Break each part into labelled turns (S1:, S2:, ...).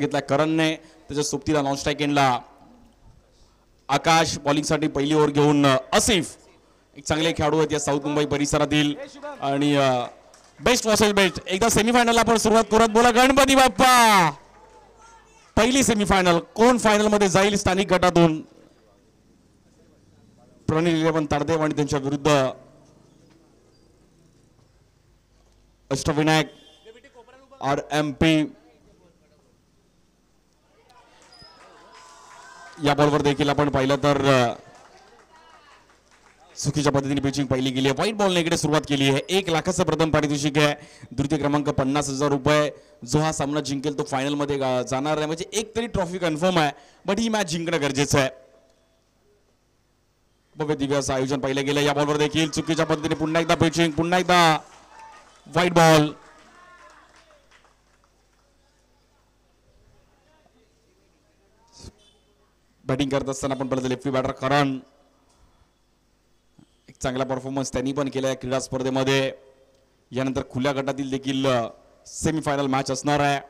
S1: घेतला करणने त्याच्या सोबतीला नॉन स्ट्राईक एंडला आकाश बॉलिंगसाठी पहिली ओव्हर घेऊन आसिफ एक चांगले खेळाडू आहेत या साऊथ मुंबई परिसरातील आणि बेस्ट वर्सेस बेस्ट एकदा सेमीफायनलला आपण सुरुवात करत बोला गणपती बाप्पा पहिली सेमीफायनल कोण फायनल मध्ये जाईल स्थानिक गटातून प्रणिल 11 ताडदेव आणि त्यांच्या विरुद्ध अष्टविनायक RMP या बॉलवर देखील आपण पाहिलं तर चुकीच्या पद्धतीने पिचिंग पहिली गेली आहे व्हाईट बॉलने इकडे सुरुवात केली आहे 1 लाखाचं प्रथम पारितोषिक आहे द्वितीय क्रमांक 50,000 रुपये जो हा सामना जिंकेल तो फायनल मध्ये जाणार आहे म्हणजे एक तरी ट्रॉफी कन्फर्म आहे बट ही मॅच जिंकणं गरजेचं आहे भव्य दिव्य असं आयोजन पाहिलं गेलं या बॉलवर देखील चुकीच्या पद्धतीने पुन्हा एकदा पिचिंग पुन्हा एकदा व्हाईट बॉल बॅटिंग करत असताना आपण पाहिलं लेफ्टी बॅटर करण एक चांगला परफॉर्मन्स त्यांनी पण केला आहे क्रीडा स्पर्धेमध्ये यानंतर खुल्या गटातील देखील सेमीफायनल मॅच असणार आहे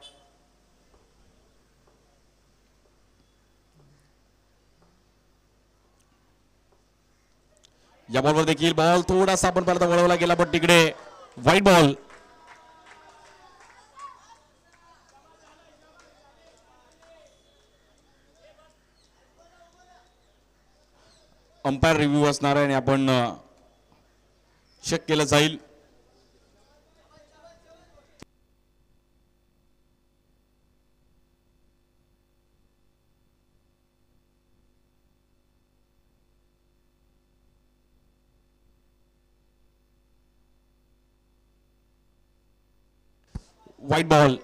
S1: या बॉलवर देखील बॉल थोडासा आपण पाहिलं वळवला गेला पण तिकडे व्हाईट बॉल अंपायर रिव्ह्यू असणार आहे आणि आपण चेक केलं जाईल व्हाईट बॉल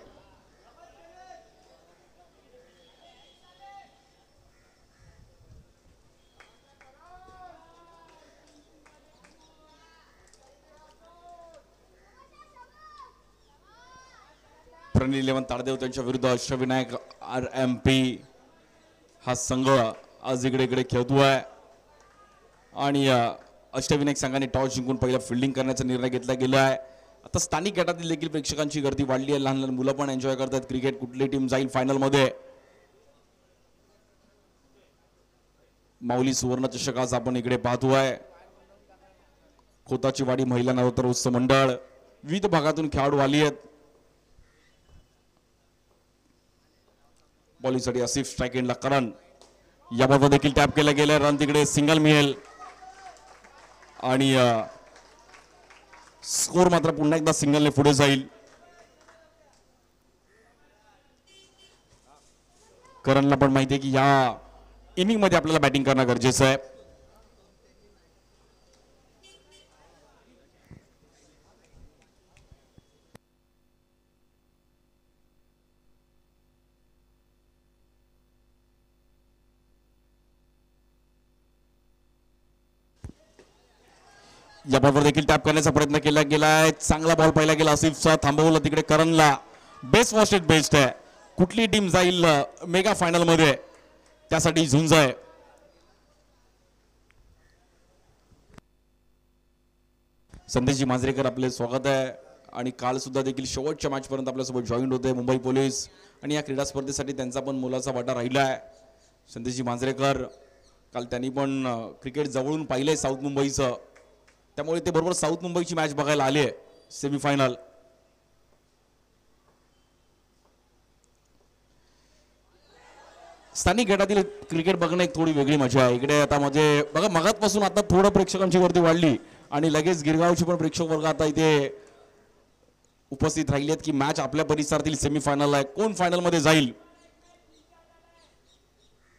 S1: प्रणिल 11 ताडदेव त्यांच्या विरुद्ध अष्टविनायक RMP हा संघ आज इकडे खेळतोय आणि अष्टविनायक संघाने टॉस जिंकून पहिला फिल्डिंग करण्याचा निर्णय घेतला गेला आहे आता स्थानिक गटातील देखील प्रेक्षकांची गर्दी वाढली आहे लहान लहान मुलं पण एन्जॉय करतात क्रिकेट कुठली टीम जाईल फायनल मध्ये माऊली सुवर्ण चषक आज आपण इकडे पाहतोय खोताची वाडी महिला नवतर उत्सव मंडळ विविध भागातून खेळाडू आली आहेत बॉलिंगसाठी आसिफ स्ट्राईक एंडला करण या बॉलवर देखील टॅप केलं गेलं रन तिकडे सिंगल मिळेल आणि स्कोर मात्र पुन्हा एकदा सिंगलने पुढे जाईल करणला पण माहिती आहे की या इनिंग मध्ये आपल्याला बॅटिंग करणं गरजेचं आहे या बॉलवर देखील टॅप करण्याचा प्रयत्न केला गेलाय चांगला बॉल पाहिला गेला आसिफचा थांबवला तिकडे करणला बेस्ट वॉस्टेड बेस्ट आहे कुठली टीम जाईल मेगा फायनल मध्ये त्यासाठी झुंज आहे संदेशजी मांजरेकर आपले स्वागत आहे आणि काल सुद्धा देखील शेवटच्या मॅच पर्यंत आपल्यासोबत जॉईन होते मुंबई पोलीस आणि या क्रीडा स्पर्धेसाठी त्यांचा पण मोलाचा वाटा राहिला आहे संदेशजी मांजरेकर काल त्यांनी पण क्रिकेट जवळून पाहिलंय साऊथ मुंबईचं त्यामुळे ते बरोबर साऊथ मुंबईची मॅच बघायला आले सेमीफायनल स्थानिक गटातील क्रिकेट बघणं एक थोडी वेगळी मजा आहे इकडे आता म्हणजे बघा मगातपासून आता थोडं प्रेक्षकांची गर्दी वाढली आणि लगेच गिरगावची पण प्रेक्षक वर्ग आता इथे उपस्थित राहिले आहेत की मॅच आपल्या परिसरातील सेमीफायनल आहे कोण फायनल मध्ये जाईल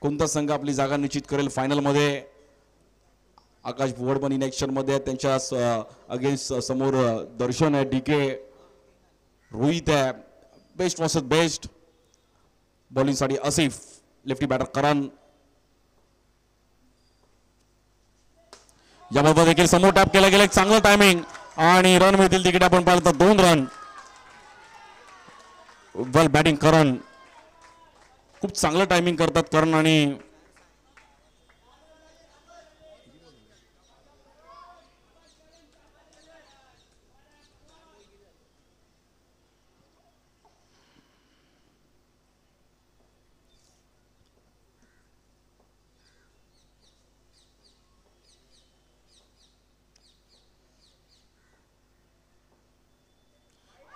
S1: कोणता संघ आपली जागा निश्चित करेल फायनल मध्ये आकाश भुवड पण इन ऍक्शन मध्ये त्यांच्या अगेन्स्ट समोर दर्शन आहे DK रोहित आहे बेस्ट वर्सेस बेस्ट बॉलिंग साठी आसिफ लेफ्टी बॅटर करण या बॉलवर देखील समोर टॅप केला गेला एक चांगलं टायमिंग आणि रन मिळतील तिकीट आपण पाहिलं तर 2 रन वेल बॅटिंग करण खूप चांगलं टायमिंग करतात करण आणि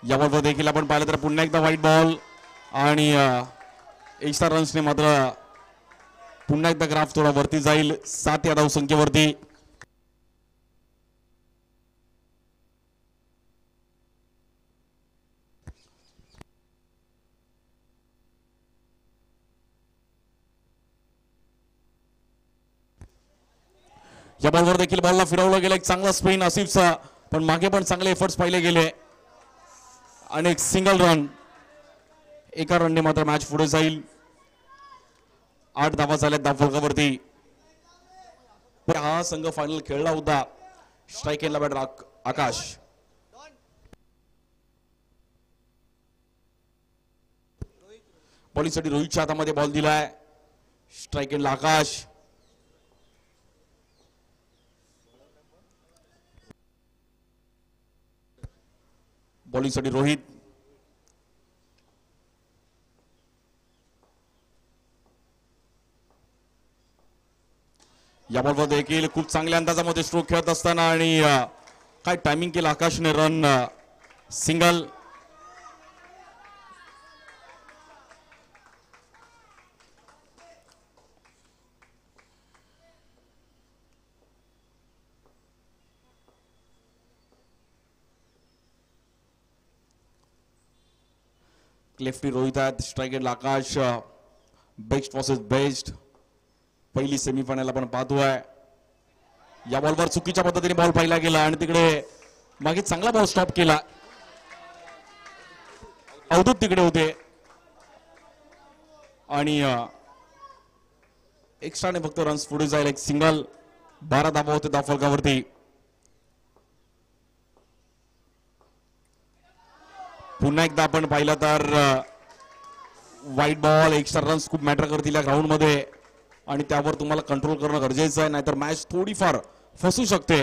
S1: याबरोबर देखील आपण पाहिलं तर पुन्हा एकदा व्हाईट बॉल आणि एक्स्ट्रा रन्सने मात्र पुन्हा एकदा ग्राफ थोडा वरती जाईल 7 या धावसंख्येवरती. या बॉलवर देखील बॉलला फिरवलं गेलं. एक चांगला स्पिन आसिफचा, पण मागे पण चांगले एफर्ट्स पाहिले गेले आणि एक सिंगल रन. एका रनने मात्र मॅच पुढे जाईल. 8 धावा झाल्यात धावफलकावरती. हा संघ फायनल खेळला होता. स्ट्राईक एंडला बॅटर आकाश. बॉलिंगसाठी रोहितच्या हातामध्ये बॉल दिलाय. स्ट्राईक एंडला आकाश. बॉलिंगसाठी रोहित. या बॉलवर देखील खूप चांगल्या अंदाजामध्ये स्ट्रोक खेळत असताना आणि काय टायमिंग केलं आकाशने. Run single. लेफ्टी रोहित आहेत. स्ट्राईक एंडला आकाश. बेस्ट वर्सेस बेस्ट पहिली सेमीफायनल आपण पाहतोय. या बॉलवर चुकीच्या पद्धतीने बॉल पाहिला गेला आणि तिकडे मागे चांगला बॉल स्टॉप केला. अवधूत तिकडे होते आणि एक्स्ट्राने फक्त रन्स पुढे जाईल. एक सिंगल. 12 धावा होते धावफलकावरती. पुन्हा एकदा आपण पाहिलं तर व्हाईट बॉल. एक्स्ट्रा रन्स खूप मॅटर करतील या ग्राउंड मध्ये आणि त्यावर तुम्हाला कंट्रोल करणं गरजेचं आहे, नाहीतर मॅच थोडीफार फसू शकते.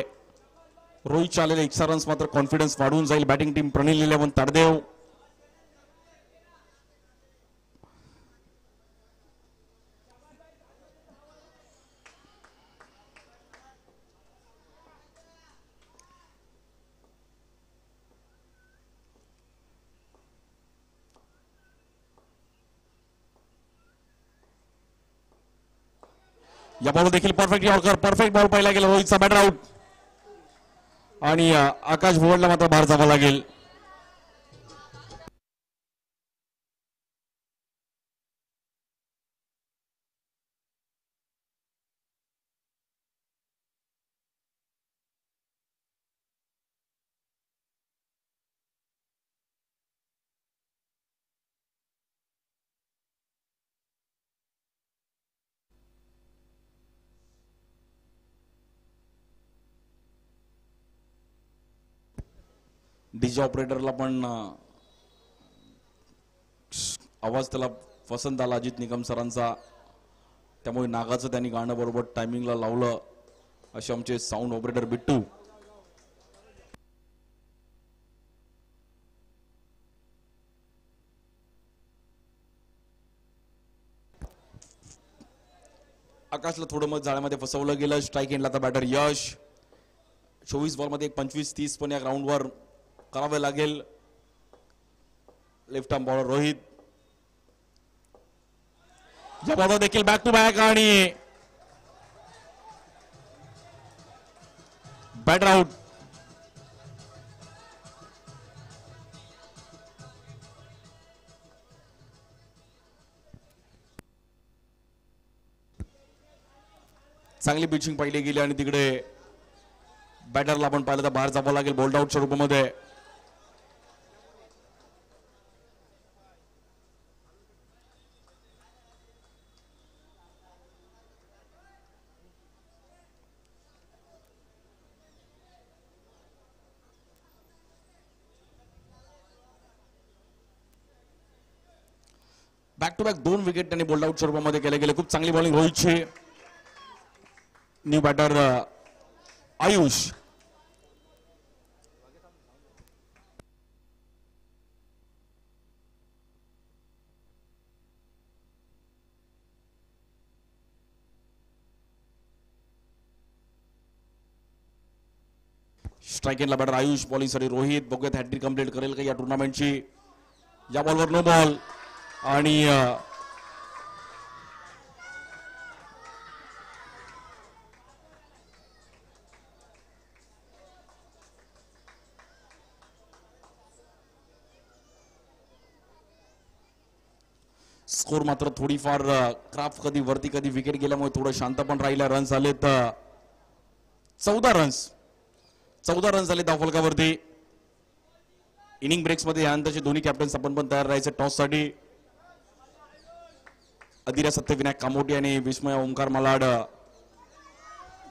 S1: रोहितचे आलेले एक्स्ट्रा रन्स मात्र कॉन्फिडन्स वाढवून जाईल. Batting team Pranil 11 ताडदेव. या बॉल देखील परफेक्ट यॉर्कर. परफेक्ट बॉल पाहिला गेला. रोहितचा बॅटर आउट आणि आकाश भुवनला मात्र बाहेर जावं लागेल. डीजे ऑपरेटरला पण आवाज त्याला पसंत आला अजित निकम सरांचा, त्यामुळे नागाचं त्यांनी गाणं बरोबर टायमिंगला लावलं. असे आमचे साऊंड ऑपरेटर बिट्टू. आकाशला थोडं मत जाळ्यामध्ये फसवलं गेलं. स्ट्राईक एंडला आता बॅटर यश. 24 बॉलमध्ये एक 25-30 पण या ग्राउंडवर करावे लागेल. Left arm bowler Rohit. या बॉलर देखील बॅक टू बॅक आणि बॅटर आउट. चांगली पिचिंग पाहिली गेली आणि तिकडे बॅटरला आपण पाहिलं तर बाहेर जावं लागेल बोल्ड आउटच्या रूपामध्ये. बॅक टू बॅक 2 विकेट त्यांनी बोल्ड आउटच्या रूपामध्ये केले गेले. खूप चांगली बॉलिंग रोहितची. New batter Ayush. स्ट्राइक एंडला बॅटर आयुष, बॉलिंगसाठी रोहित. बघूयात हॅट्रिक कंप्लीट करेल का या टुर्नामेंटची. या बॉलवर नो बॉल आणि स्कोर मात्र थोडीफार क्राफ्ट कधी वरती कधी विकेट गेल्यामुळे थोडं शांत पण राहिला. रन्स आलेत 14 रन्स झाले धावफलकावरती. इनिंग ब्रेक्स मध्ये यानंतरचे दोन्ही कॅप्टन्स आपण पण तयार राहायचे टॉस साठी. अधिरा सत्यविनायक कामोटी आणि विस्मय ओंकार मलाड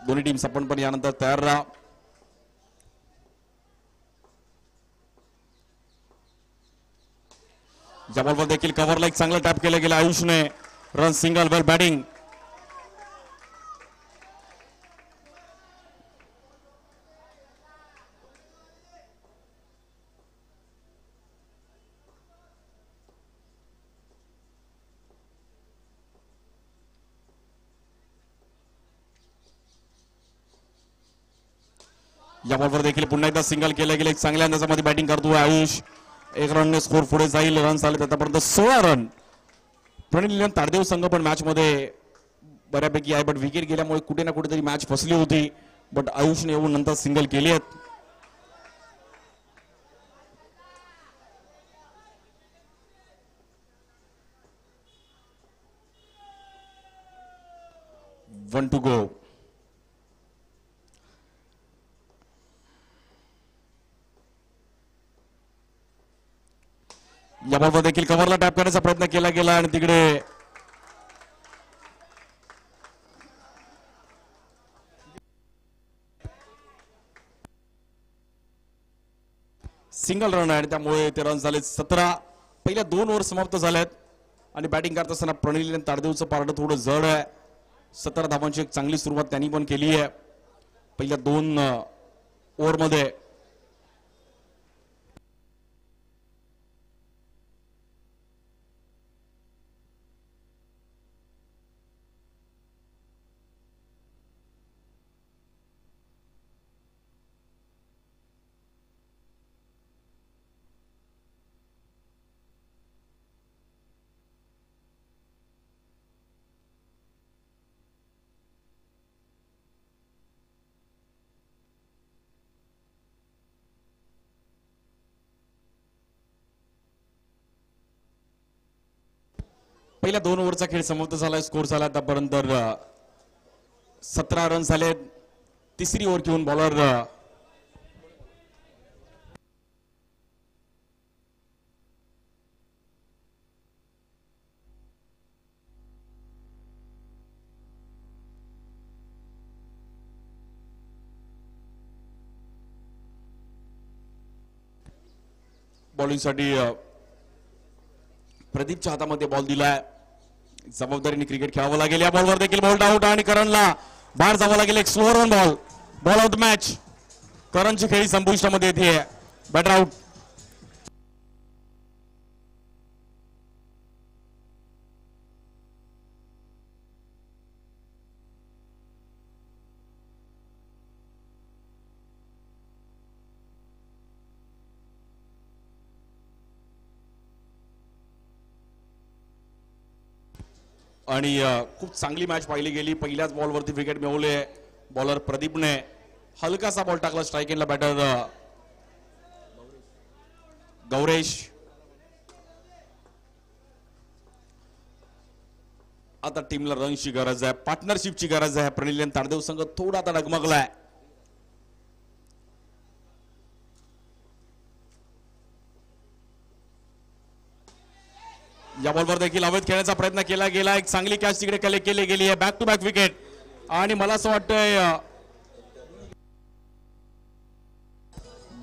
S1: दोन्ही टीम्स आपण पण यानंतर तयार राहा. या बॉलवर देखील कव्हरला एक चांगला टॅप केलं गेलं आयुषने. रन सिंगल, वेल बॅटिंग. या बॉलवर देखील पुन्हा एकदा सिंगल केलं गेलं. एक चांगल्या अंदाजामध्ये बॅटिंग करतोय आयुष. 1 रनने स्कोर पुढे जाईल. रन्स आले आतापर्यंत 16 रन. प्रणिल तारदेव संघ पण मॅच मध्ये बऱ्यापैकी आहे, बट विकेट गेल्यामुळे कुठे ना कुठेतरी मॅच फसली होती. बट आयुषने येऊन नंतर सिंगल केली आहेत. One to go. या बॉलवर देखील कव्हरला टॅप करण्याचा प्रयत्न केला गेला आणि तिकडे सिंगल रन आहे आणि त्यामुळे ते रन झाले 17. पहिल्या 2 ओव्हर समाप्त झाल्यात आणि बॅटिंग करत असताना प्रणिल तारदेवचं पारडं थोडं जड आहे. 17 धावांची एक चांगली सुरुवात त्यांनी पण केली आहे पहिल्या 2 ओव्हरमध्ये. पहिल्या 2 ओव्हरचा खेळ समाप्त झालाय. स्कोर झाला आतापर्यंत 17 रन झाले. तिसरी ओव्हर घेऊन बॉलर बॉलिंगसाठी प्रदीपच्या हातामध्ये बॉल दिलाय. जबाबदारीने क्रिकेट खेळावं लागेल. या बॉलवर देखील बॉल आउट आणि करणला बाहेर जावं लागेल. एक slow run ball out match. करणची खेळी संपुष्टामध्ये येते. Batter out. आणि खूप चांगली मॅच पाहिली गेली. पहिल्याच बॉलवरती विकेट मिळवले बॉलर प्रदीपने. हलकासा बॉल टाकला स्ट्राइक एंडला बॅटर गौरेश. आता टीमला रनची गरज आहे, पार्टनरशिपची गरज आहे. प्रणिल तारदेव संघ थोडा आता डगमगलाय. या बॉलवर देखील अवैध खेळण्याचा प्रयत्न केला गेला. एक चांगली कॅच तिकडे कलेक्ट केली गेली आहे. बॅक टू बॅक विकेट आणि मला असं वाटतंय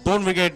S1: 2 विकेट.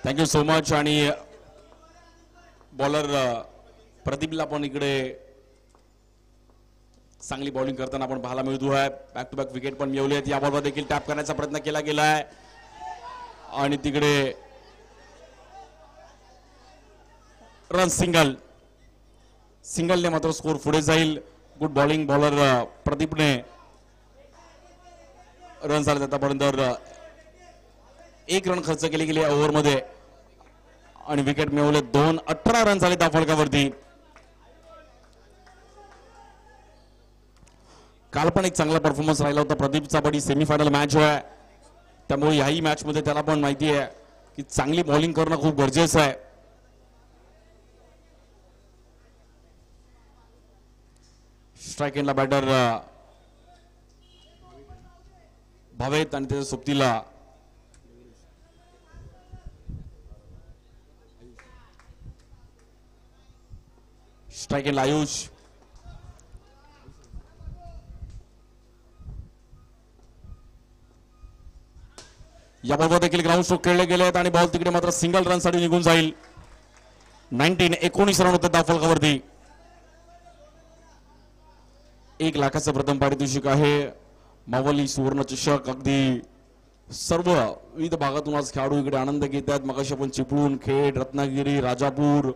S1: Thank you so much. आणि बॉलर प्रदीपला पण इकडे चांगली बॉलिंग करताना आपण पाहायला मिळतो आहे. बॅक टू बॅक विकेट पण मिळवले आहेत. या बॉलवर देखील टॅप करण्याचा प्रयत्न केला गेला आहे आणि तिकडे रन सिंगलने मात्र स्कोर पुढे जाईल. गुड बॉलिंग बॉलर प्रदीपने रन झाले. आतापर्यंत 1 रन खर्च केले गेले ओव्हरमध्ये आणि विकेट मिळवले 2. 18 रन झाले त्या फलकावरती. काल पण एक चांगला परफॉर्मन्स राहिला होता प्रदीपचा. बडी सेमीफायनल मॅच आहे त्यामुळे याही मॅच मध्ये त्याला पण माहिती आहे की चांगली बॉलिंग करणं खूप गरजेचं आहे. स्ट्राइक एंडला बॅटर भावेत आणि त्याच्या सोबतीला स्ट्राइक एंडला आयुष. या बॉलवर देखील ग्राउंड स्ट्रोक खेळले गेले आहेत आणि बॉल तिकडे मात्र सिंगल रन साठी निघून जाईल. 19 रन होते त्या फलकावरती. 1 लाखाचं प्रथम पारितोषिक आहे. मावली सुवर्ण चषक. अगदी सर्व विविध भागातून आज खेळाडू इकडे आनंद घेत आहेत. मगाशी आपण चिपळूण, खेड, रत्नागिरी, राजापूर,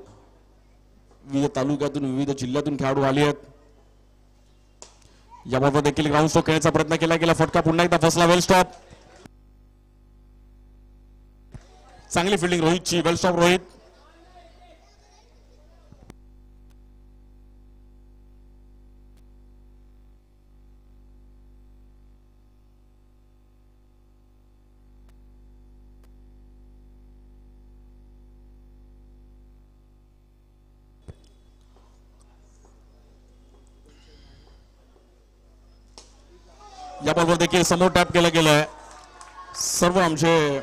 S1: विविध तालुक्यातून विविध जिल्ह्यातून खेळाडू आले आहेत. या बॉलवर देखील ग्राउंड स्ट्रोक खेळण्याचा प्रयत्न केला गेला. फटका पुन्हा एकदा फसला. वेल स्टॉप. चांगली फिल्डिंग रोहितची. वेल स्टॉप रोहित. या बॉलवर देखील समोर टॅप केलं गेलंय. सर्व आमचे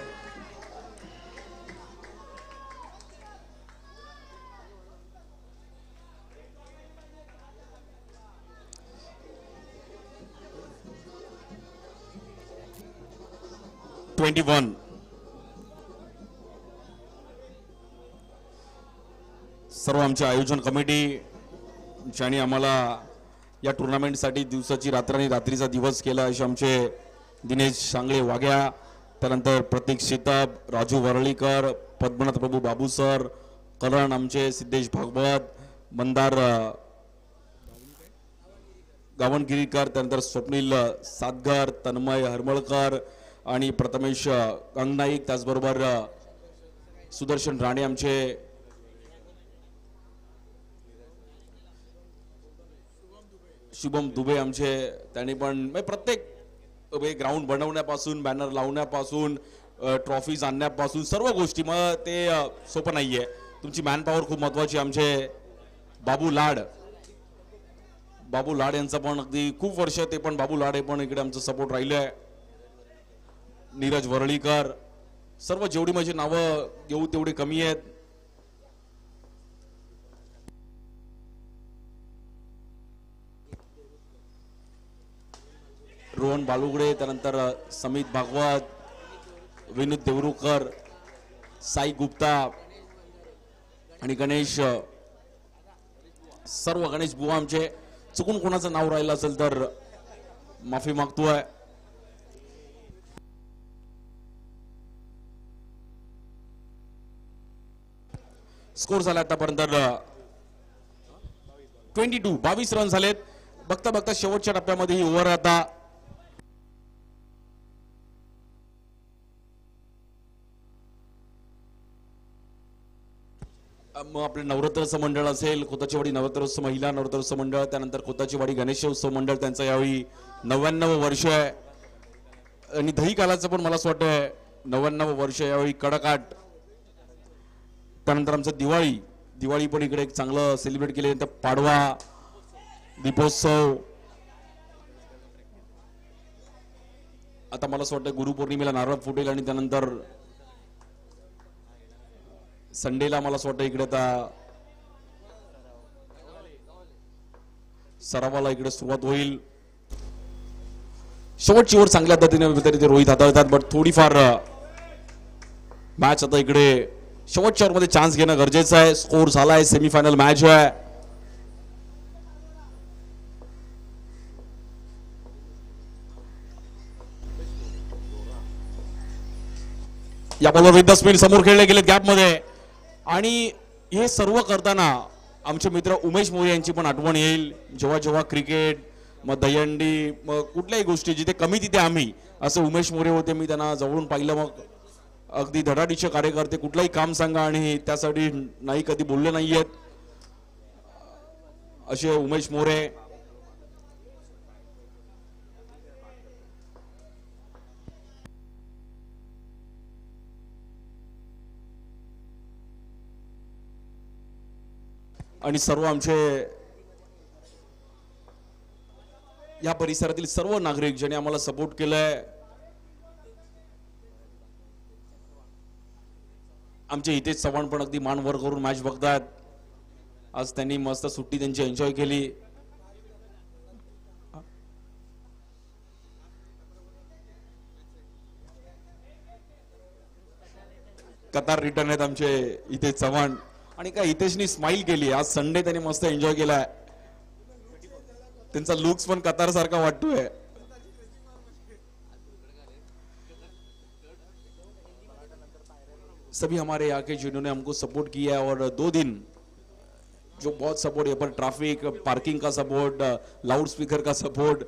S1: सर्व आमचे आयोजन कमिटी ज्यांनी आम्हाला या टुर्नामेंटसाठी दिवसाची रात्र आणि रात्रीचा दिवस केला असे आमचे दिनेश सांगळे वाघ्या, त्यानंतर प्रतीक शेताब, राजू वरळीकर, पद्मनाथ प्रभू बाबू सर, करण आमचे सिद्धेश भागवत, मंदार गावणगिरीकर, त्यानंतर स्वप्नील सातघर, तन्मय हरमळकर आणि प्रथमेश गंगनाईक, त्याचबरोबर सुदर्शन राणे आमचे, शुभम दुबे आमचे, त्यांनी पण प्रत्येक ग्राउंड बनवण्यापासून बॅनर लावण्यापासून ट्रॉफीज आणण्यापासून सर्व गोष्टी मग ते सोपं नाहीये. तुमची मॅन पॉवर खूप महत्वाची. आमचे बाबू लाड यांचं पण अगदी खूप वर्ष ते पण बाबू लाड हे पण इकडे आमचं सपोर्ट राहिलंय. नीरज वरळीकर, सर्व जेवढी माझी नावं घेऊ तेवढी कमी आहेत. रोहन बालुगडे, त्यानंतर समित भागवत, विनोद देवरुकर, साई गुप्ता आणि गणेश, सर्व गणेश बुवा आमचे. चुकून कोणाचं नाव राहिलं असेल तर माफी मागतोय. स्कोर झाला आतापर्यंत 22 रन झालेत. बघता बघता शेवटच्या टप्प्यामध्ये ही ओव्हर आता मग आपले नवरात्रोत्सव मंडळ असेल, खोताचीवाडी नवरात्रोत्सव महिला नवरात्रोत्सव मंडळ, त्यानंतर खोताचीवाडी गणेशोत्सव मंडळ, त्यांचं यावेळी 99 वर्ष आहे. आणि दही कालाचं पण मला असं वाटतंय 99 वर्ष यावेळी कडकाट. त्यानंतर आमचं दिवाळी पण इकडे एक चांगलं सेलिब्रेट केले. तर पाडवा, दीपोत्सव, आता मला असं वाटतं गुरुपौर्णिमेला नारळ फुटेल आणि त्यानंतर संडेला मला असं वाटतं इकडे आता सरावाला इकडे सुरुवात होईल. शेवटची ओव्हर चांगल्या पद्धतीने रोहित हाताळतात. बट थोडीफार मॅच आता इकडे शेवटच्या ओव्हरमध्ये चान्स घेणं गरजेचं आहे. स्कोर झालाय, सेमीफायनल मॅच आहे. या बॉलवर विथ द स्पीड समोर खेळले गेले गॅपमध्ये. आणि हे सर्व करताना आमचे मित्र उमेश मोरे यांची पण आठवण येईल. जेव्हा जेव्हा क्रिकेट, मग दहीहंडी, मग कुठल्याही गोष्टी जिथे कमी तिथे आम्ही, असं उमेश मोरे होते. मी त्यांना जवळून पाहिलं. मग अगदी धडाडीचे कार्यकर्ते, कुठलाही काम सांगा आणि त्यासाठी नाही कधी बोलले नाहीयेत असे उमेश मोरे. आणि सर्व आमचे या परिसरातील सर्व नागरिक ज्यांनी आम्हाला सपोर्ट केलाय. आमचे हितेश चव्हाण पण अगदी मान वर करून मॅच बघतात. आज त्यांनी मस्त सुट्टी त्यांची एन्जॉय केली. कतार रिटर्न आहेत आमचे हितेश चव्हाण. आणि काय हितेशनी स्माइल केली. आज संडे त्यांनी मस्त एन्जॉय केलाय. त्यांचा लुक्स पण कतार सारखा वाटतोय. सभी हमारे यहाँ के जिन्होंने हमको सपोर्ट किया है, और 2 दिन जो बहुत सपोर्ट है, पर ट्रैफिक, पार्किंग का सपोर्ट, लाउड स्पीकर का सपोर्ट,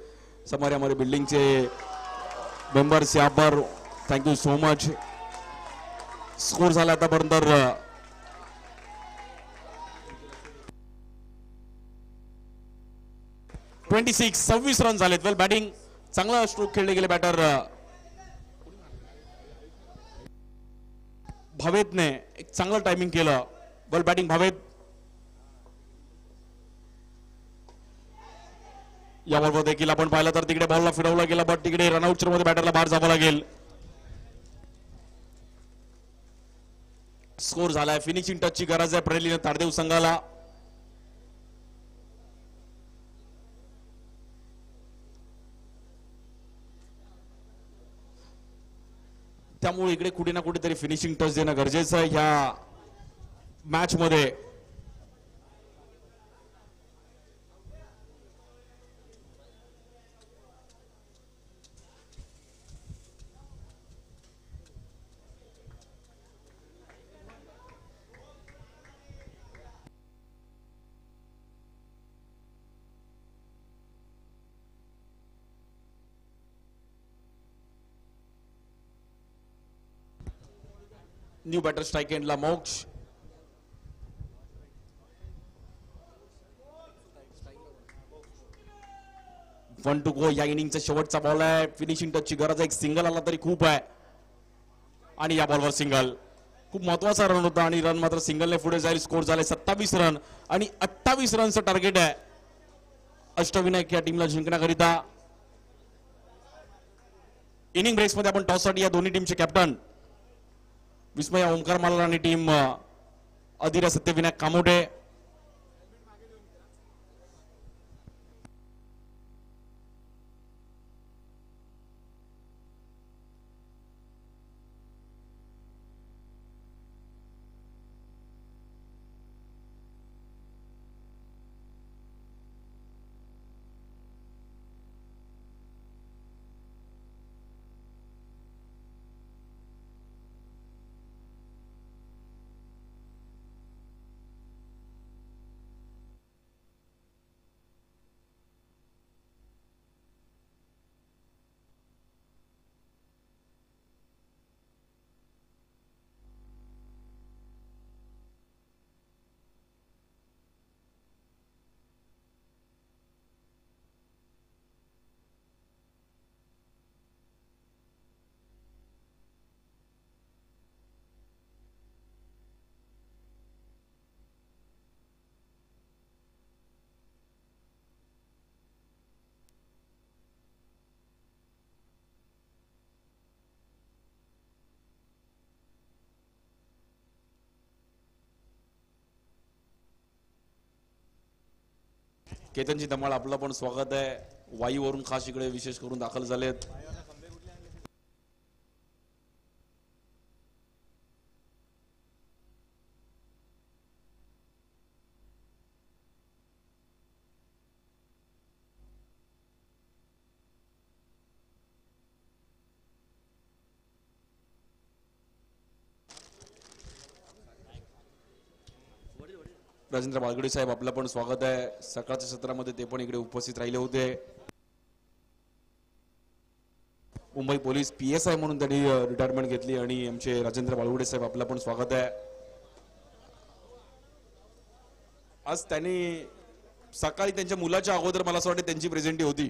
S1: हमारे बिल्डिंग के मेंबर्स यहाँ पर thank you so much. Score झाला आतापर्यंत 26 रन झालेत. वेल बॅटिंग, चांगला स्ट्रोक खेळले गेले बॅटर भावेदने. एक चांगलं टायमिंग केलं. वेल बॅटिंग भावेद. या बॉलवर देखील आपण पाहिलं तर तिकडे बॉलला फिरवला गेला, बट तिकडे रनआउटच्या मध्ये बॅटरला बाहेर जावं लागेल. स्कोर झालाय. फिनिशिंग टचची गरज आहे प्रेलिन ताडदेव संघाला. त्यामुळे इकडे कुठे ना कुठेतरी फिनिशिंग टच देणं गरजेचं आहे ह्या मॅच मध्ये. न्यू बॅटर स्ट्राइक एंडला मोक्ष. One to go. या इनिंगचा शेवटचा बॉल आहे. फिनिशिंग टचची गरज आहे. एक सिंगल आला तरी खूप आहे. आणि या बॉलवर सिंगल. खूप महत्वाचा रन होता आणि रन मात्र सिंगलने पुढे जाईल. स्कोर झाले 27 रन आणि 28 रनचं टार्गेट आहे अष्टविनायक या टीमला जिंकण्याकरिता. इनिंग ब्रेक्स मध्ये आपण टॉस साठी या दोन्ही टीमचे कॅप्टन विस्मय ओंकार मालार आणि टीम अधिरा सत्यविनायक कामोटे. केतनजी धमाळ आपलं पण स्वागत आहे. वाईवरून खास इकडे विशेष करून दाखल झालेत. राजेंद्र बाळगडे साहेब आपलं पण स्वागत आहे. सकाळच्या सत्रामध्ये ते पण इकडे उपस्थित राहिले होते. मुंबई पोलीस PSI म्हणून त्यांनी रिटायरमेंट घेतली आणि आमचे राजेंद्र बाळगडे साहेब आपलं पण स्वागत आहे. आज त्यांनी सकाळी त्यांच्या मुलाच्या अगोदर मला असं वाटतं त्यांची प्रेझेंटी होती.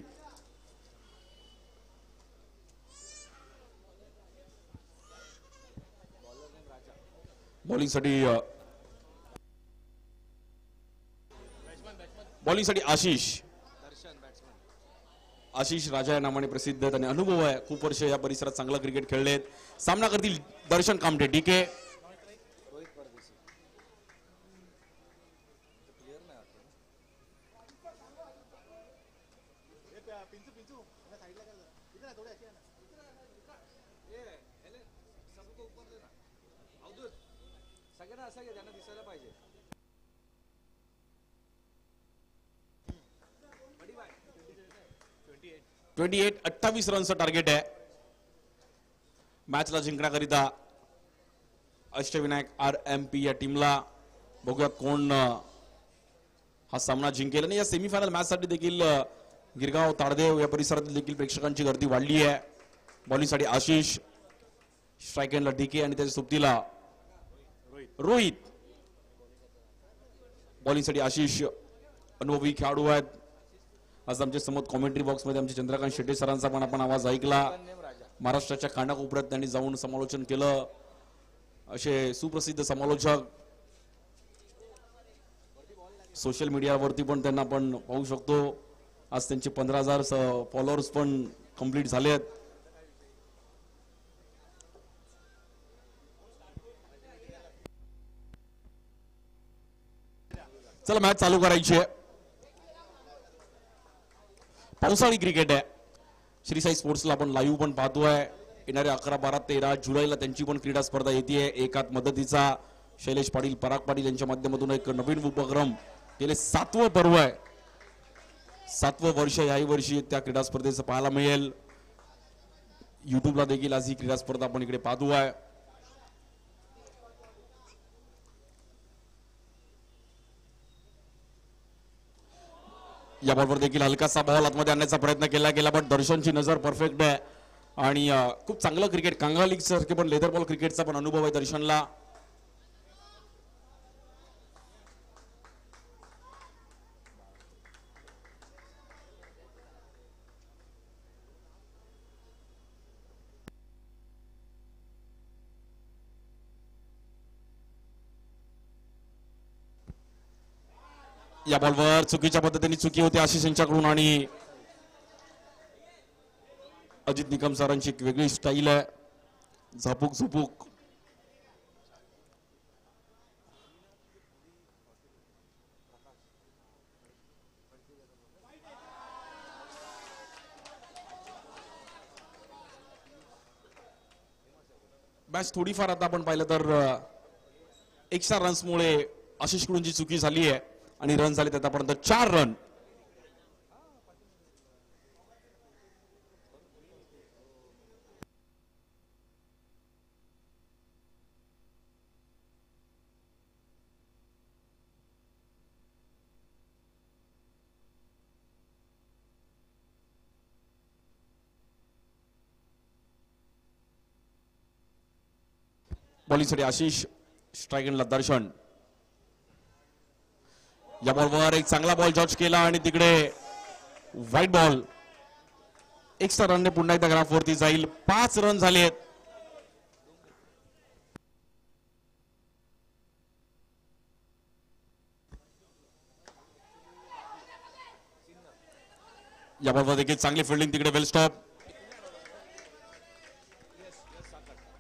S1: बॉलिंगसाठी आशिष राजा या नावाने प्रसिद्ध आहेत आणि अनुभव आहे. खूप वर्ष या परिसरात चांगला क्रिकेट खेळलेत. सामना करतील दर्शन कामटे DK.
S2: दिसायला पाहिजे.
S1: 28 रनचं टार्गेट आहे मॅचला जिंकण्याकरिता अष्टविनायक RMP या टीमला. बघूयात कोण हा सामना जिंकेल. आणि या सेमीफायनल मॅच साठी देखील गिरगाव ताडदेव या परिसरातील देखील प्रेक्षकांची गर्दी वाढली आहे. बॉलिंगसाठी आशिष, स्ट्राईक एंडला DK आणि त्याच्या सोबतीला रोहित. बॉलिंगसाठी आशिष अनुभवी खेळाडू आहेत. आज आमच्या समोर कॉमेंट्री बॉक्स मध्ये आमचे चंद्रकांत शेट्टे सरांचा पण आपण आवाज ऐकला. महाराष्ट्राच्या कानाकोपऱ्यात त्यांनी जाऊन समालोचन केलं. असे सुप्रसिद्ध समालोचक सोशल मीडियावरती पण त्यांना आपण पाहू शकतो. आज त्यांचे 15,000 फॉलोअर्स पण कंप्लीट झालेत. चला मॅच चालू करायची आहे. पावसाळी क्रिकेट आहे. श्री साई स्पोर्ट्सला आपण लाईव्ह पण पाहतोय. येणाऱ्या 11, 12, 13 जुलैला त्यांची पण क्रीडा स्पर्धा येते. एकात मदतीचा शैलेश पाटील, पराग पाटील यांच्या माध्यमातून एक नवीन उपक्रम. गेले 7वं पर्व आहे. 7वं वर्ष याही वर्षी त्या क्रीडा स्पर्धेचं पाहायला मिळेल. युट्यूबला देखील आज ही क्रीडा स्पर्धा आपण इकडे पाहतोय. याबरोबर देखील हलकासा बॉल आतमध्ये आणण्याचा प्रयत्न केला गेला पण दर्शनची नजर परफेक्ट आहे आणि खूप चांगलं क्रिकेट कांगळा लीग सारखे पण लेदर बॉल क्रिकेटचा पण अनुभव आहे दर्शनला. या बॉलवर चुकीच्या पद्धतीने चुकी होती आशिष यांच्याकडून आणि अजित निकम सरांची एक वेगळी स्टाईल आहे. झपूक झपूक मॅच थोडीफार आता आपण पाहिलं तर एक्स्ट्रा रन्समुळे आशिषकडून जी चुकी झाली आहे आणि रन झाले आतापर्यंत 4 रन. बॉलिंगसाठी आशिष, स्ट्राईक एंडला दर्शन. या बॉलवर एक चांगला बॉल जॉर्ज केला आणि तिकडे व्हाईट बॉल. एक्स्ट्रा रनने पुन्हा एकदा ग्राफ वरती जाईल. 5 रन झालेत. या बॉलवर देखील चांगली फिल्डिंग तिकडे वेल स्टॉप.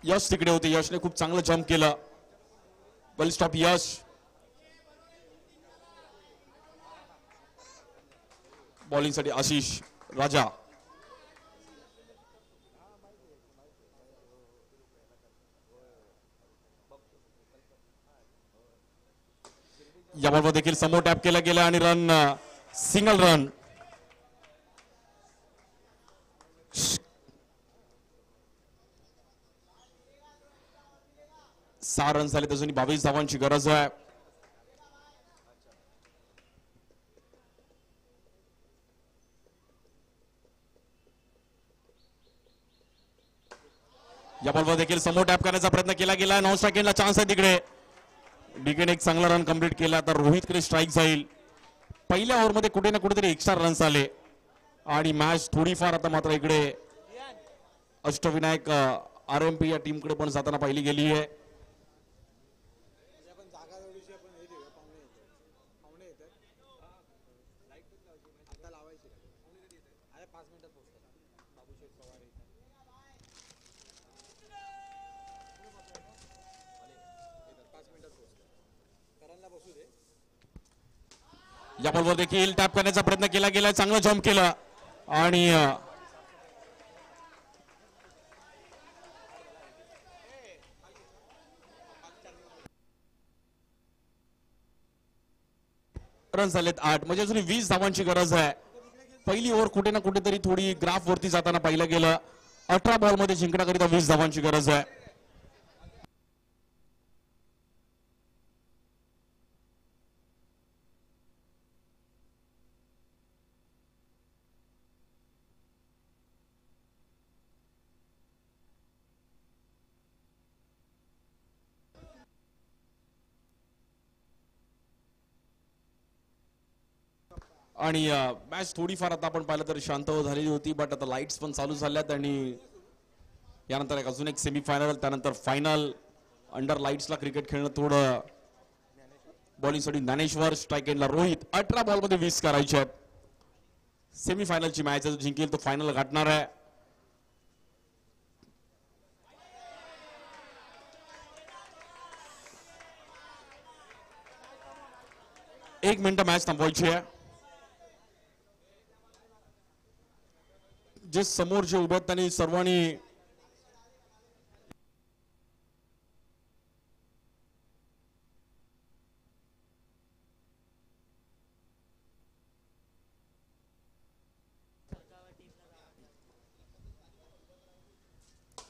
S1: यश तिकडे होते. यशने खूप चांगलं जम्प केलं. वेल स्टॉप यश. बॉलिंगसाठी आशिष राजा. या बॉलवर देखील समोर टॅप केला गेला आणि रन सिंगल रन. सहा रन झाले. अजूनही 22 धावांची गरज आहे. या बॉलवर देखील समोर टॅप करण्याचा प्रयत्न केला गेला. नॉन स्ट्राईकला चान्स आहे तिकडे. डीकेने एक चांगला रन कंप्लीट केला तर रोहितकडे स्ट्राईक जाईल. पहिल्या ओव्हरमध्ये कुठे ना कुठेतरी एक्स्ट्रा रन्स आले आणि मॅच थोडीफार आता मात्र इकडे अष्टविनायक आरएमपी या टीमकडे पण जाताना पाहिली गेली आहे.
S2: आपण जागा थोडीशी आपण हे देऊया. पाहुणे येतात लाईट पण लावायची आता लावायची. अरे 5 मिनिटात पोहोचतात. बाबूशेठ पवार येतात. 5 मिनिटात पोहोचतात. करांना बसू दे.
S1: या बॉलवर देखील टॅप करण्याचा प्रयत्न केला गेला. चांगलं जम्प केलं आणि रन झालेत 8. म्हणजे अजून 20 धावांची गरज आहे. पहिली ओव्हर कुठे ना कुठेतरी थोडी ग्राफ वरती जाताना पाहिलं गेलं. 18 बॉलमध्ये जिंकण्याकरिता 20 धावांची गरज आहे. आणि मॅच थोडीफार आता आपण पाहिलं तर शांत झालेली होती. बट आता लाईट्स पण चालू झाल्यात आणि यानंतर अजून एक सेमीफायनल त्यानंतर फायनल. अंडर लाईट्सला क्रिकेट खेळणं थोडं. बॉलिंगसाठी ज्ञानेश्वर, स्ट्राईक एंडला रोहित. 18 बॉलमध्ये 20 करायचे आहेत. सेमीफायनलची मॅच जिंकेल तो फायनल गाठणार आहे. एक मिनिट मॅच थांबवायची आहे. जे समोर जे उभे आहेत त्यांनी सर्वांनी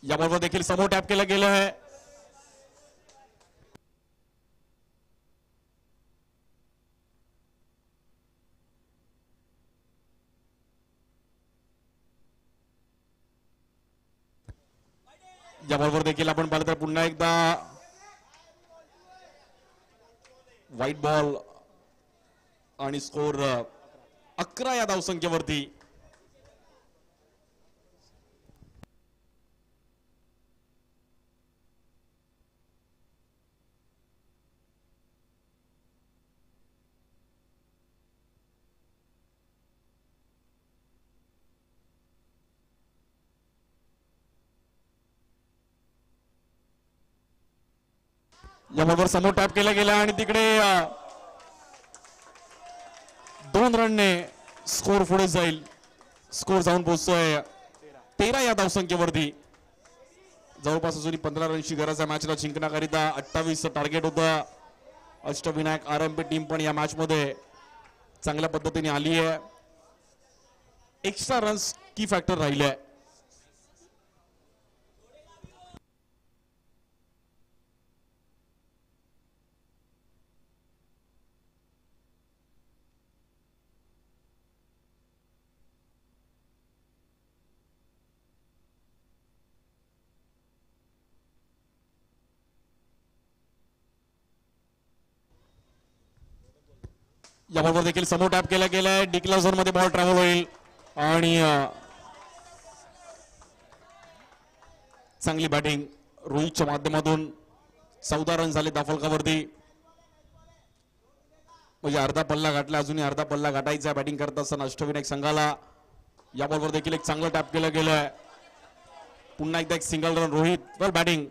S1: या बॉलवर देखील समोर टॅप केलं गेलं आहे. या बॉलवर देखील आपण पाहिलं तर पुन्हा एकदा व्हाईट बॉल आणि स्कोर 11 या धावसंख्येवरती. या बॉलवर समोर टॅप केला गेला आणि तिकडे 2 रनने स्कोर पुढे जाईल. स्कोर जाऊन पोहोचतोय 13 या धावसंख्येवरती. जवळपास अजून 15 रनची गरज आहे मॅचला जिंकण्याकरिता. 28 टार्गेट होतं. अष्टविनायक आरएमपी टीम पण या मॅच मध्ये चांगल्या पद्धतीने आली आहे. एक्स्ट्रा रन्स की फॅक्टर राहिले आहे. या बॉलवर देखील समोर टॅप केला गेलाय. डिक्लेअर झोन मध्ये बॉल ट्रॅव्हल होईल आणि चांगली बॅटिंग रोहितच्या माध्यमातून. 14 रन झाले दाफलकावरती. म्हणजे अर्धा पल्ला गाठला. अजूनही अर्धा पल्ला गाठायचा बॅटिंग करत असताना अष्टविनायक संघाला. या बॉलवर देखील एक चांगलं टॅप केलं गेलंय. पुन्हा एकदा एक सिंगल रन रोहित वर बॅटिंग.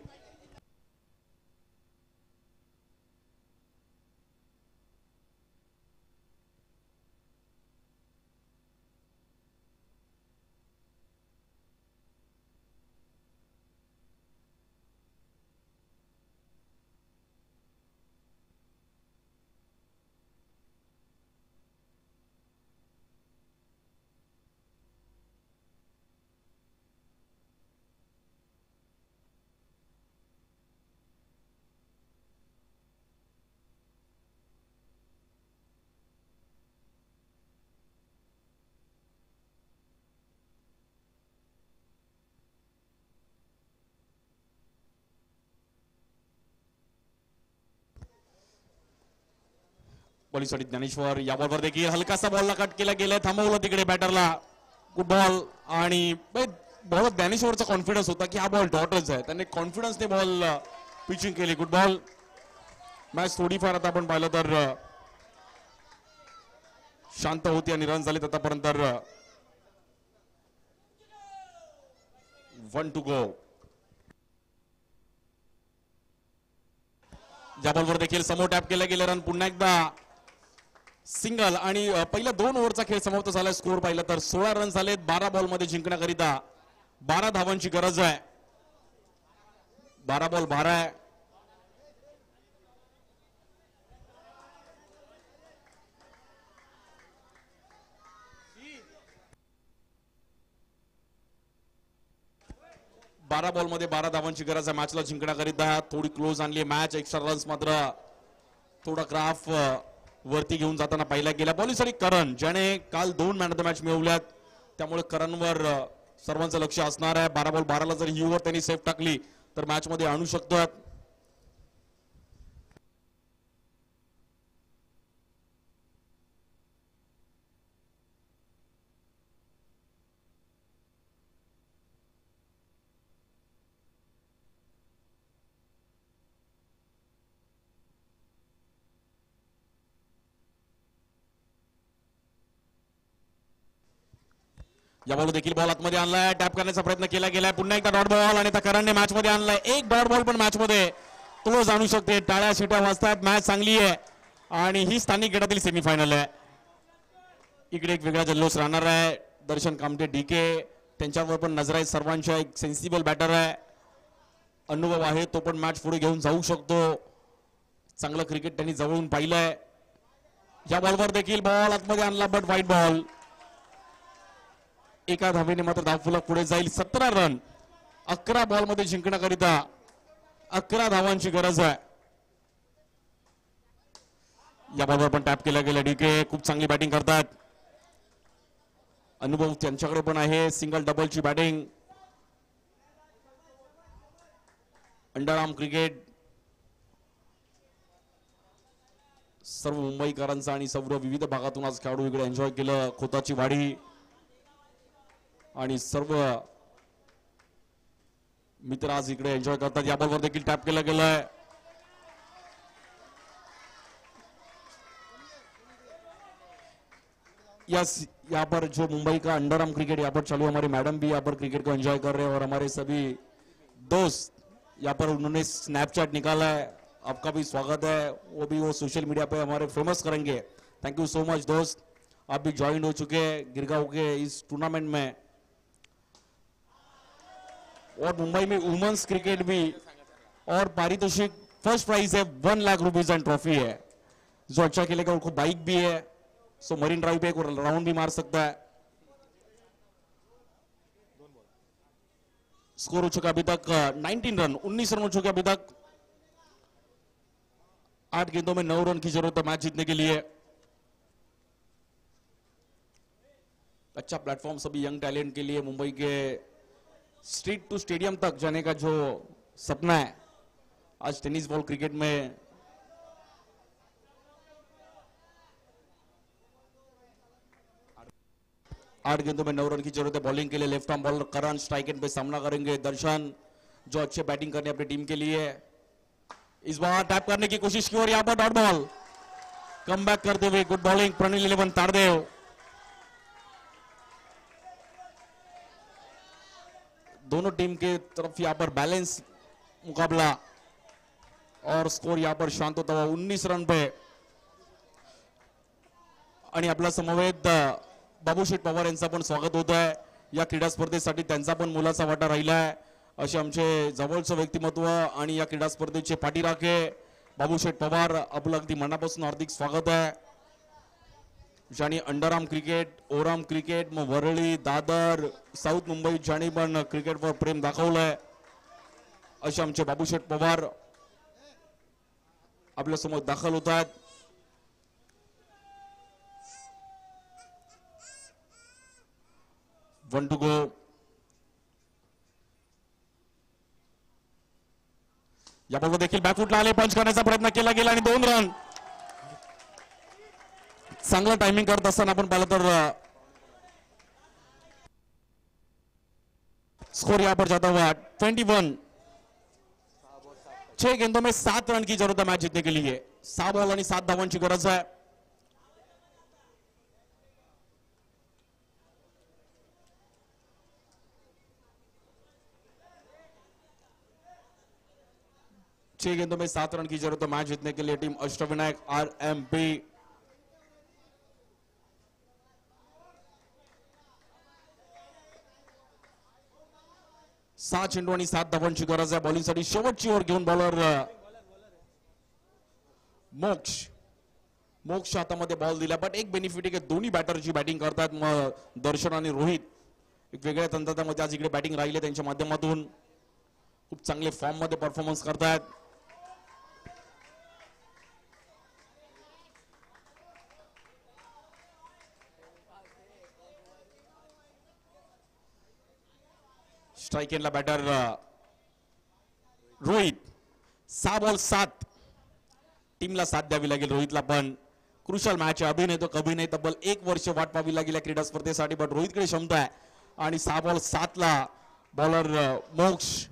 S1: बॉलिंगसाठी ज्ञानेश्वर. या बॉलवर देखील हलकासा बॉलला कट केला गेला, थांबवलं तिकडे बॅटरला. Good ball. आणि बॉल ज्ञानेश्वरचा कॉन्फिडन्स होता की हा बॉल डॉटच आहे, त्याने कॉन्फिडन्सने बॉल पिचिंग केली. Good ball. मॅच थोडीफार आता आपण पाहिलं तर शांत होती आणि रन झाले आतापर्यंत. 1 to go. या बॉलवर देखील समोर टॅप केला गेला, रन पुन्हा एकदा सिंगल. आणि पहिल्या 2 ओव्हरचा खेळ समाप्त झाला. स्कोर पाहिला तर 16 रन झालेत 12 बॉलमध्ये जिंकण्याकरिता. 12 धावांची गरज आहे. 12 बॉल 12 आहे. बारा बॉल मध्ये 12 धावांची गरज आहे मॅचला जिंकण्याकरिता. थोडी क्लोज आणली मॅच. एक्स्ट्रा रन्स मात्र थोडा ग्राफ वरती घेऊन जाताना पाहिला गेला. बॉलिंगसाठी करण, ज्याने काल 2 मॅन ऑफ द मॅच मिळवल्यात, त्यामुळे करणवर सर्वांचं लक्ष असणार आहे. 12 बॉल 12 ला जर ही ओव्हर त्यांनी सेफ टाकली तर मॅच मध्ये आणू शकतात. या बॉल देखील बॉल आतमध्ये आणलाय, टॅप करण्याचा प्रयत्न केला गेलाय. पुन्हा एकदा डॉट बॉल आणि आता करणने मॅच मध्ये आणलाय. एक डॉट बॉल पण मॅच मध्ये क्लोज आणू शकते. टाळ्या शिट्या वाजतात. मॅच चांगली आहे आणि ही स्थानिक गटातील सेमीफायनल आहे. इकडे एक वेगळा जल्लोष राहणार आहे. दर्शन कामटे, डीके, त्यांच्यावर पण नजर आहे सर्वांच्या. एक सेन्सिबल बॅटर आहे, अनुभव आहे, तो पण मॅच पुढे घेऊन जाऊ शकतो. चांगलं क्रिकेट त्यांनी जवळून पाहिलंय. या बॉलवर देखील बॉल आतमध्ये आणला बट व्हाईट बॉल. एका धावेने मात्र धावफलक पुढे जाईल. 17 रन 11 बॉल मध्ये जिंकण्याकरिता 11 धावांची गरज आहे. या बॉलवर पण टॅप केला गेला. डीके खूप चांगली बॅटिंग करतात. अनुभव त्यांच्याकडे पण आहे. सिंगल डबलची बॅटिंग. अंडरआर्म क्रिकेट सर्व मुंबईकरांचा आणि सर्व विविध भागातून आज खेळाडू इकडे एन्जॉय केलं. खोताची वाडी आणि सर्व मित्र आज इकडे एन्जॉय करतात. या बॉलवर देखील टॅप केला गेलाय. यहाँ पर जो मुंबई का अंडरआर्म क्रिकेट यहाँ पर चालू, हमारी मैडम भी यहाँ पर क्रिकेट को एंजॉय कर रहे हैं और हमारे सभी दोस्त यहाँ पर उन्होंने स्नैपचैट निकाला है. आपका भी स्वागत है. वो सोशल मीडिया पे हमारे फेमस करेंगे. थैंक यू सो मच दोस्त, आप भी ज्वाइन हो चुके हैं गिरगांव के इस टूर्नामेंट में. और मुंबई में वुमेन्स क्रिकेट भी और पारितोषिक फर्स्ट प्राइज है 1 लाख रुपीज एंड ट्रॉफी है. जो अच्छा खेलेगा उनको बाइक भी है. सो मरीन ड्राइव पे एक राउंड भी मार सकता है. स्कोर हो चुका अभी तक 19 रन. 19 रन हो चुके अभी तक. 8 गेंदों में 9 रन की जरूरत है मैच जीतने के लिए. अच्छा प्लेटफॉर्म सभी यंग टैलेंट के लिए. मुंबई के स्ट्रीट टू स्टेडियम तक जाने का जो सपना है, आज टेनिस बॉल क्रिकेट में आठ गेंदों में 9 रन की जरूरत है. बॉलिंग के लिए लेफ्ट आर्म बॉलर करण स्ट्राइक एंड पे सामना करेंगे. दर्शन जो अच्छे बैटिंग करने अपनी टीम के लिए. इस बार टैप करने की कोशिश की और यहां पर डॉट बॉल कम बैक करते हुए गुड बॉलिंग प्रणील 11 तारदेव. दोनों टीम के तरफ यहां पर बैलेंस मुकाबला और स्कोर यहां पर शांत होता हुआ 19 रन पे. आणि आपला समवेत बाबूशेठ पवार यांचा पण स्वागत होत आहे. या क्रीडा स्पर्धेसाठी त्यांचा पण मोलाचा वाटा राहिला आहे. असे आमचे जवळचं व्यक्तिमत्व आणि या क्रीडा स्पर्धेचे पाठीराखे बाबूशेठ पवार, आपलं अगदी मनापासून हार्दिक स्वागत आहे. ज्यांनी अंडरआर्म क्रिकेट, ओव्हरआर्म क्रिकेट, मग वरळी, दादर, साऊथ मुंबई ज्यांनी पण क्रिकेटवर प्रेम दाखवलंय, असे आमचे बाबूशेठ पवार आपल्या समोर दाखल होत आहेत. One to go. या बॉलवर देखील बॅकफुटला आले, पंच करण्याचा प्रयत्न केला गेला आणि 2 रन. चांगलं टायमिंग करत असताना आपण पाहिलं तर स्कोर यहाँ पर जाता हुआ 21। 6 गेंदों में 7 रन की जरूरत है मैच जीतने के लिए। 6 बॉल आणि 7 धावांची गरज आहे। छह गेंदों में 7 रन की जरूरत है मैच जीतने के लिए टीम अष्टविनायक RMP। सात चेंडू आणि 7 धावांची गरज आहे बॉलिंगसाठी। शेवटची ओव्हर घेऊन बॉलर मोक्ष हातामध्ये बॉल दिला, बट एक बेनिफिट आहे की दोन्ही बॅटरची बॅटिंग करतात। दर्शन आणि रोहित एक वेगळ्या तंत्रामध्ये आज इकडे बॅटिंग राहिले त्यांच्या माध्यमातून खूप चांगले फॉर्म मध्ये परफॉर्मन्स करतात। स्ट्राइक एंडला बॅटर रोहित। 6 बॉल 7 टीमला साथ द्यावी लागेल रोहितला, पण क्रुशल मॅच आहे। अभि नाही तो कभी नाही, तब्बल 1 वर्ष वाट पाहावी लागेल या क्रीडा स्पर्धेसाठी, बट रोहितकडे क्षमता आहे। आणि 6 बॉल 7 ला बॉलर मोक्ष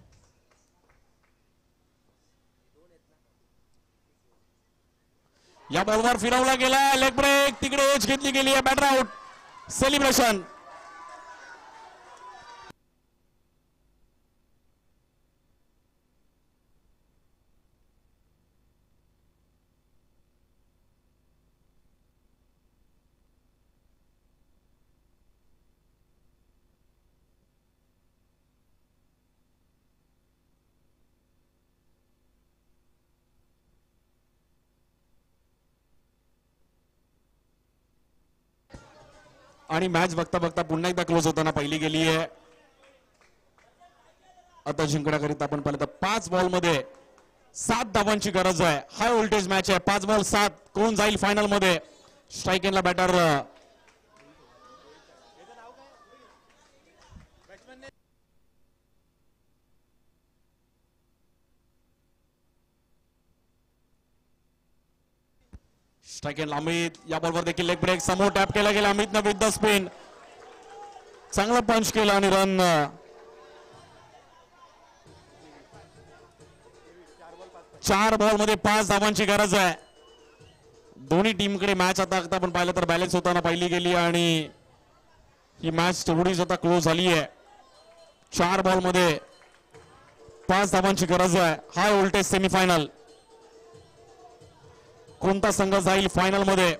S1: या बॉलवर फिरवला गेला, लेग ब्रेक, तिकडे एज घेतली गेली आहे, बॅटर आउट, सेलिब्रेशन। आणि मॅच बघता बघता पुन्हा एकदा क्लोज होताना पहिली गेली आहे। आता जिंकण्याकरिता आपण पाहिलं तर 5 बॉल मध्ये 7 धावांची गरज आहे। हाय व्होल्टेज मॅच आहे। 5 बॉल 7 कोण जाईल फायनल मध्ये? स्ट्राइक एंडला बॅटर स्ट्राइक एंड अमित। या बॉलवर देखील लेग ब्रेक, समोर टॅप केला गेला अमितनं विथ द स्पिन, चांगला पंच केला आणि रन। 4 बॉल मध्ये 5 धावांची गरज आहे। दोन्ही टीमकडे मॅच आता आपण पाहिलं तर बॅलन्स होताना पहिली गेली आणि ही मॅच तेवढीच आता क्लोज झाली आहे। 4 बॉल मध्ये 5 धावांची गरज आहे। हाय व्होल्टेज सेमीफायनल, कोणता संघ जाईल फायनल मध्ये?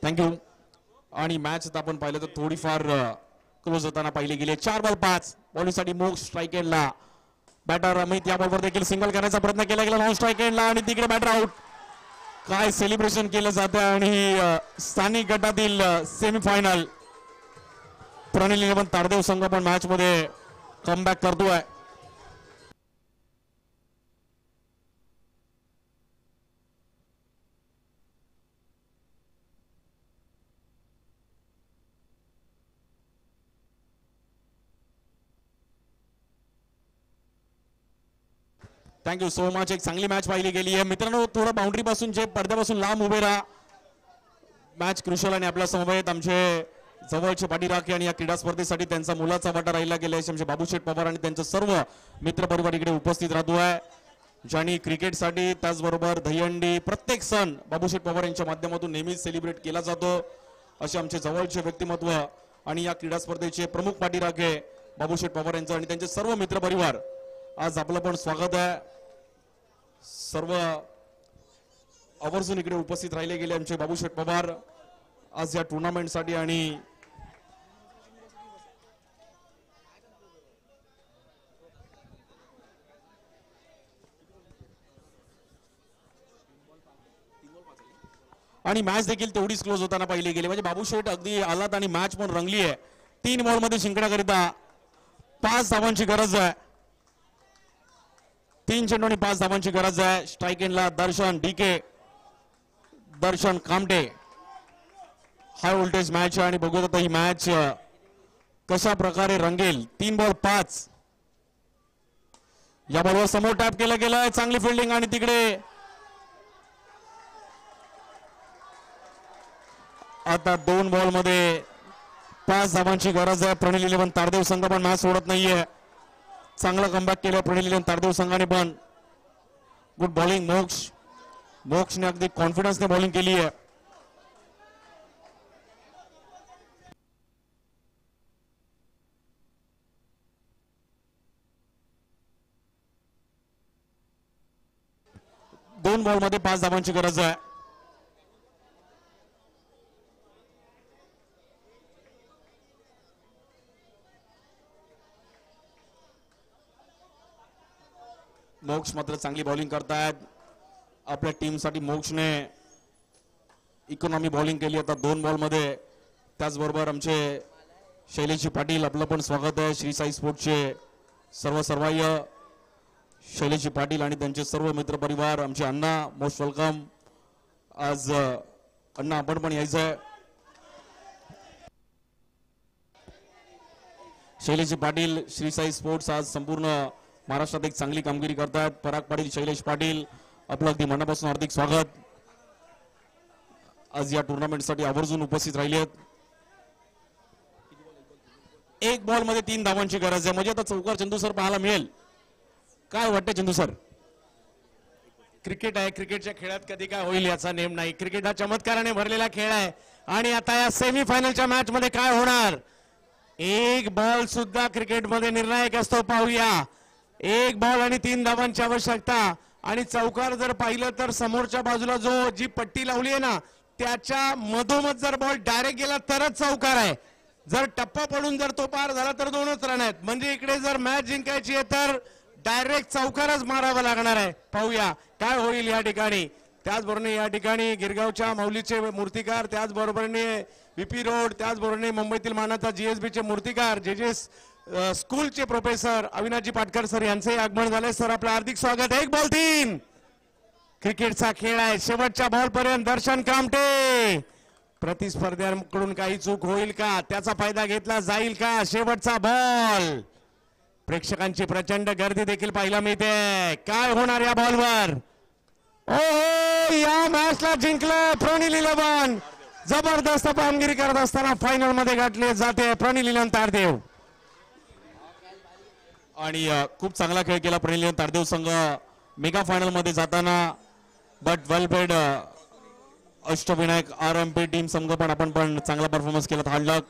S1: थँक्यू। आणि मॅच आता आपण पाहिलं तर थोडीफार क्लोज होताना पाहिली गेली। 4 बॉल 5 बॉलिंगसाठी मोक्ष, स्ट्राइक एंडला बॅटर अमित। या बॉलवर देखील सिंगल करण्याचा प्रयत्न केला गेला नॉन स्ट्राइक एंडला आणि तिकडे बॅटर आउट। काय सेलिब्रेशन केलं जातं आणि स्थानिक गटातील सेमीफायनल प्रणिल इलेव्हन तारदेव संघ पण मॅच मध्ये कमबॅक करतोय। Thank you so much. एक चांगली मॅच पाहिली गेली आहे मित्रांनो। थोडं बाउंड्री पासून जे पडद्यापासून लांब उभे राहा। मॅच क्रुशल आणि आपल्या समवेत आमचे जवळचे पाठीराखे आणि या क्रीडा स्पर्धेसाठी त्यांचा मोलाचा वाटा राहिला गेला आहे आमचे बाबूशेठ पवार आणि त्यांचे सर्व मित्रपरिवार इकडे उपस्थित राहतो आहे, ज्यांनी क्रिकेटसाठी त्याचबरोबर दहीहंडी प्रत्येक सण बाबूशेठ पवार यांच्या माध्यमातून नेहमीच सेलिब्रेट केला जातो। असे आमचे जवळचे व्यक्तिमत्व आणि या क्रीडा स्पर्धेचे प्रमुख पाठीराखे बाबूशेठ पवार यांचं आणि त्यांचे सर्व मित्रपरिवार, आज आपलं पण स्वागत आहे। सर्व आवर्जून इकडे उपस्थित राहिले गेले आमचे बाबूशेठ पवार आज या टुर्नामेंटसाठी। आणि आणि मॅच देखील तेवढीच क्लोज होताना पाहिली गेली. म्हणजे बाबू शेठ अगदी आलात आणि मॅच पण रंगली आहे. 3 बॉलमध्ये जिंकण्याकरिता 5 धावांची गरज आहे. 3 चेंडू आणि 5 धावांची गरज आहे. स्ट्राईक एंडला दर्शन कामटे. हाय व्होल्टेज मॅच आहे आणि बघूया आता ही मॅच कशा प्रकारे रंगेल. 3 बॉल 5. या बॉलवर समोर टॅप केलं गेलंय. चांगली फिल्डिंग आणि तिकडे आता 2 बॉलमध्ये 5 धावांची गरज आहे. प्रणिल 11 तारदेव संघ पण मॅच सोडत नाहीये. चांगला कमबॅक केलं प्रणिल 11 तारदेव संघाने पण. गुड बॉलिंग मोक्षने अगदी कॉन्फिडन्सने बॉलिंग केली आहे. दोन बॉलमध्ये 5 धावांची गरज आहे. मोक्ष मात्र चांगली बॉलिंग करतायत. आपल्या टीमसाठी मोक्षने इकॉनॉमी बॉलिंग केली आता 2 बॉलमध्ये. त्याचबरोबर आमचे शैलेशजी पाटील आपलं पण स्वागत आहे. श्री साई स्पोर्ट्सचे सर्वसर्वाय शैलेशजी पाटील आणि त्यांचे सर्व मित्रपरिवार. आमचे अण्णा मोस्ट वेलकम. आज अण्णा आपण पण यायचं आहे. शैलेशजी पाटील श्री साई स्पोर्ट्स आज संपूर्ण महाराष्ट्रात एक चांगली कामगिरी करतात. पराग पाटील शैलेश पाटील आपलं अगदी मनापासून हार्दिक स्वागत. आज या टुर्नामेंटसाठी आवर्जून उपस्थित राहिले आहेत. 1 बॉलमध्ये 3 धावांची गरज आहे. म्हणजे आता चौकार चंदू सर पाहायला मिळेल. काय वाटतं चंदू सर?
S3: क्रिकेट आहे. क्रिकेटच्या खेळात कधी काय होईल याचा नेम नाही. क्रिकेट हा चमत्काराने भरलेला खेळ आहे. आणि आता या सेमीफायनलच्या मॅच मध्ये काय होणार? 1 बॉल सुद्धा क्रिकेटमध्ये निर्णायक असतो. पाहूया. 1 बॉल आणि 3 धावांची आवश्यकता. आणि चौकार जर पाहिलं तर समोरच्या बाजूला जी पट्टी लावली आहे ना त्याच्या मधोमध जर बॉल डायरेक्ट गेला तरच चौकार आहे. जर टप्पा पडून जर तो पार झाला तर 2च रन आहेत. म्हणजे इकडे जर मॅच जिंकायची आहे तर डायरेक्ट चौकारच मारावा लागणार आहे. पाहूया काय होईल या ठिकाणी. त्याचबरोबर या ठिकाणी गिरगावच्या माऊलीचे मूर्तिकार, त्याचबरोबरने VP रोड, त्याचबरोबर मुंबईतील मानाचा GSBचे मूर्तिकार, जे स्कूलचे प्रोफेसर अविनाशजी पाटकर सर यांचंही आगमन झालंय. सर आपलं हार्दिक स्वागत. 1 बॉल 3. क्रिकेटचा खेळ आहे. शेवटच्या बॉल पर्यंत दर्शन कामटे. प्रतिस्पर्ध्यांकडून काही चूक होईल का? त्याचा फायदा घेतला जाईल का? शेवटचा बॉल. प्रेक्षकांची प्रचंड गर्दी देखील पाहायला मिळते. काय होणार या बॉलवर? ओहो, या मॅचला जिंकलं प्रणिल 11. जबरदस्त कामगिरी करत असताना फायनल मध्ये गाठले जाते प्रणिल 11 तारदेव.
S1: आणि खूप चांगला खेळ केला प्रणिल 11 तारदेव संघ मेगा फायनल मध्ये जाताना. But well played Ashtavinayak RMP team संघ पण आपण पण चांगला परफॉर्मन्स केला. हार्ड लक.